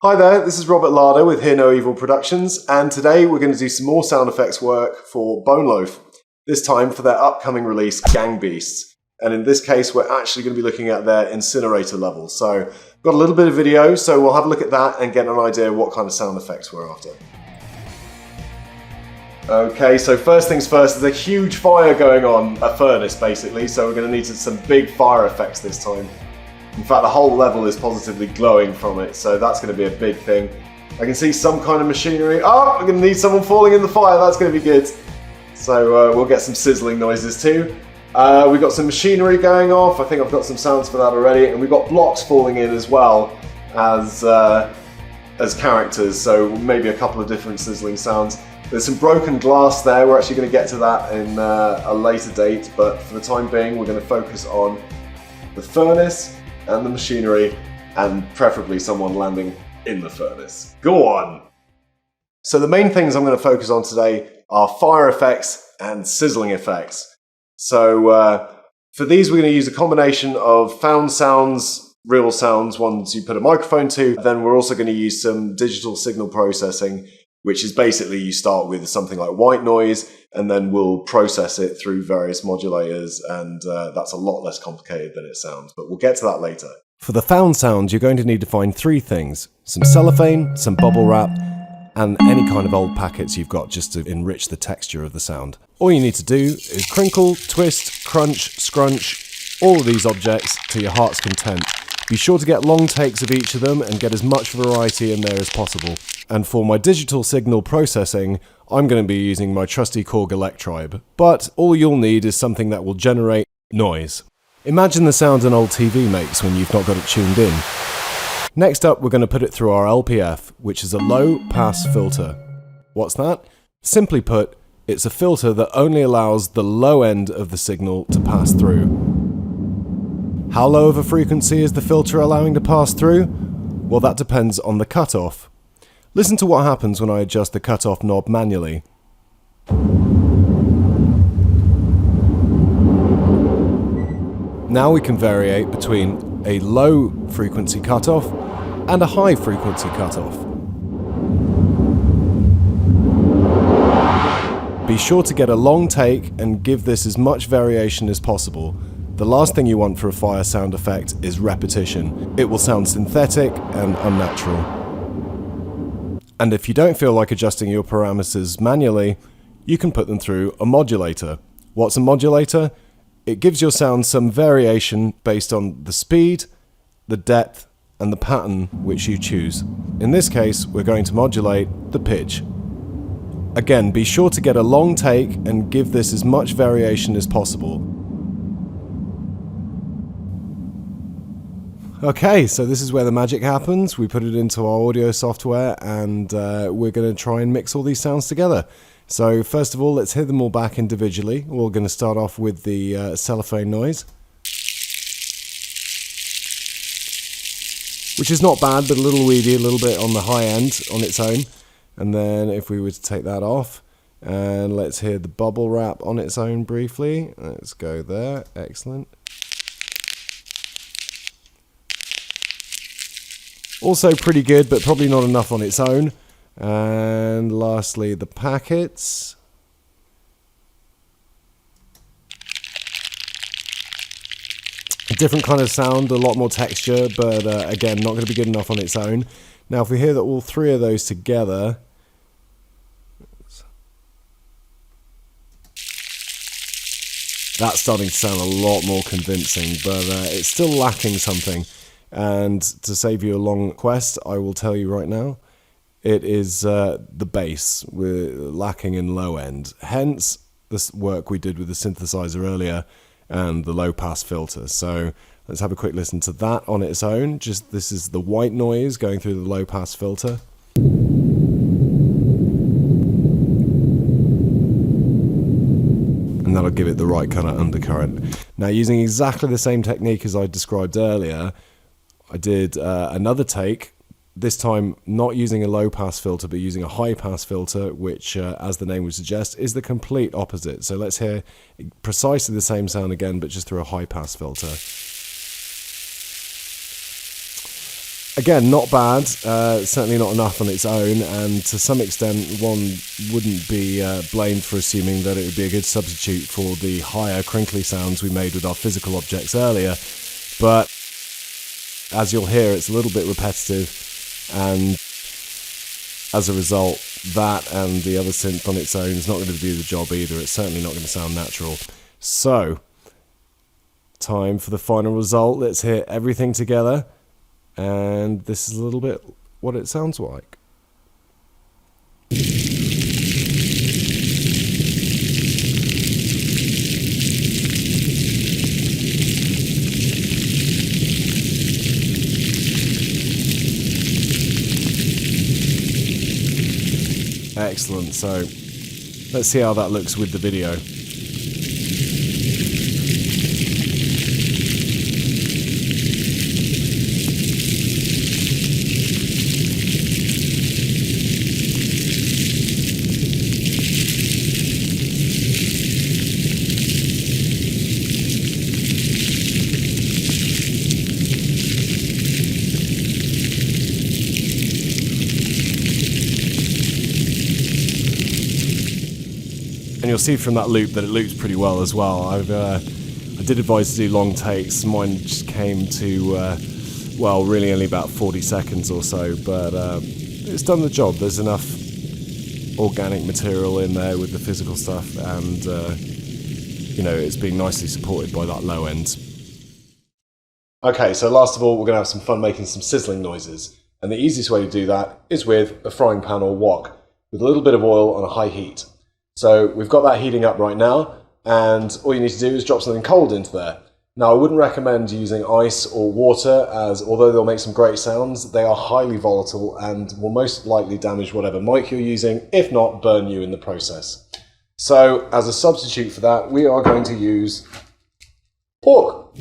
Hi there, this is Robert Larder with Hear No Evil Productions, and today we're going to do some more sound effects work for Boneloaf, this time for their upcoming release, Gang Beasts. And in this case, we're actually going to be looking at their incinerator level. So, got a little bit of video, so we'll have a look at that and get an idea of what kind of sound effects we're after. Okay, so first things first, there's a huge fire going on, a furnace basically, so we're going to need some big fire effects this time. In fact, the whole level is positively glowing from it, so that's going to be a big thing. I can see some kind of machinery. Oh, we're going to need someone falling in the fire, that's going to be good. So we'll get some sizzling noises too. We've got some machinery going off, I think I've got some sounds for that already, and we've got blocks falling in as well as characters, so maybe a couple of different sizzling sounds. There's some broken glass there, we're actually going to get to that in a later date, but for the time being we're going to focus on the furnace and the machinery, and preferably someone landing in the furnace. Go on! So the main things I'm going to focus on today are fire effects and sizzling effects. So for these we're going to use a combination of found sounds, real sounds, ones you put a microphone to, then we're also going to use some digital signal processing, which is basically you start with something like white noise and then we'll process it through various modulators, and that's a lot less complicated than it sounds, but we'll get to that later. For the found sound, you're going to need to find three things: some cellophane, some bubble wrap, and any kind of old packets you've got just to enrich the texture of the sound. All you need to do is crinkle, twist, crunch, scrunch, all of these objects to your heart's content. Be sure to get long takes of each of them and get as much variety in there as possible. And for my digital signal processing, I'm going to be using my trusty Korg Electribe, but all you'll need is something that will generate noise. Imagine the sound an old TV makes when you've not got it tuned in. Next up, we're going to put it through our LPF, which is a low-pass filter. What's that? Simply put, it's a filter that only allows the low end of the signal to pass through. How low of a frequency is the filter allowing to pass through? Well, that depends on the cutoff. Listen to what happens when I adjust the cutoff knob manually. Now we can variate between a low frequency cutoff and a high frequency cutoff. Be sure to get a long take and give this as much variation as possible. The last thing you want for a fire sound effect is repetition. It will sound synthetic and unnatural. And if you don't feel like adjusting your parameters manually, you can put them through a modulator. What's a modulator? It gives your sound some variation based on the speed, the depth, and the pattern which you choose. In this case, we're going to modulate the pitch. Again, be sure to get a long take and give this as much variation as possible. Okay, so this is where the magic happens. We put it into our audio software and we're going to try and mix all these sounds together. So first of all, let's hear them all back individually. We're going to start off with the cellophane noise, which is not bad, but a little weedy, a little bit on the high end on its own. And then if we were to take that off, and let's hear the bubble wrap on its own briefly. Let's go there, excellent. Also pretty good, but probably not enough on its own. And lastly, the packets. A different kind of sound, a lot more texture, but again, not going to be good enough on its own. Now, if we hear that all three of those together, that's starting to sound a lot more convincing, but it's still lacking something. And to save you a long quest, I will tell you right now, it is the bass. We're lacking in low end. Hence, this work we did with the synthesizer earlier and the low pass filter. So let's have a quick listen to that on its own. Just this is the white noise going through the low pass filter. And that'll give it the right kind of undercurrent. Now, using exactly the same technique as I described earlier, I did another take, this time not using a low pass filter but using a high pass filter, which as the name would suggest is the complete opposite. So let's hear precisely the same sound again but just through a high pass filter. Again, not bad, certainly not enough on its own, and to some extent one wouldn't be blamed for assuming that it would be a good substitute for the higher crinkly sounds we made with our physical objects earlier, but as you'll hear, it's a little bit repetitive, and as a result, that and the other synth on its own is not going to do the job either. It's certainly not going to sound natural. So, time for the final result. Let's hear everything together. And this is a little bit what it sounds like. Excellent, so let's see how that looks with the video. And you'll see from that loop that it loops pretty well as well. I did advise to do long takes. Mine just came to, well, really only about 40 seconds or so, but it's done the job. There's enough organic material in there with the physical stuff, and, you know, it's being nicely supported by that low end. Okay, so last of all, we're going to have some fun making some sizzling noises. And the easiest way to do that is with a frying pan or wok, with a little bit of oil on a high heat. So we've got that heating up right now, and all you need to do is drop something cold into there. Now, I wouldn't recommend using ice or water, as although they'll make some great sounds, they are highly volatile and will most likely damage whatever mic you're using, if not burn you in the process. So as a substitute for that, we are going to use pork.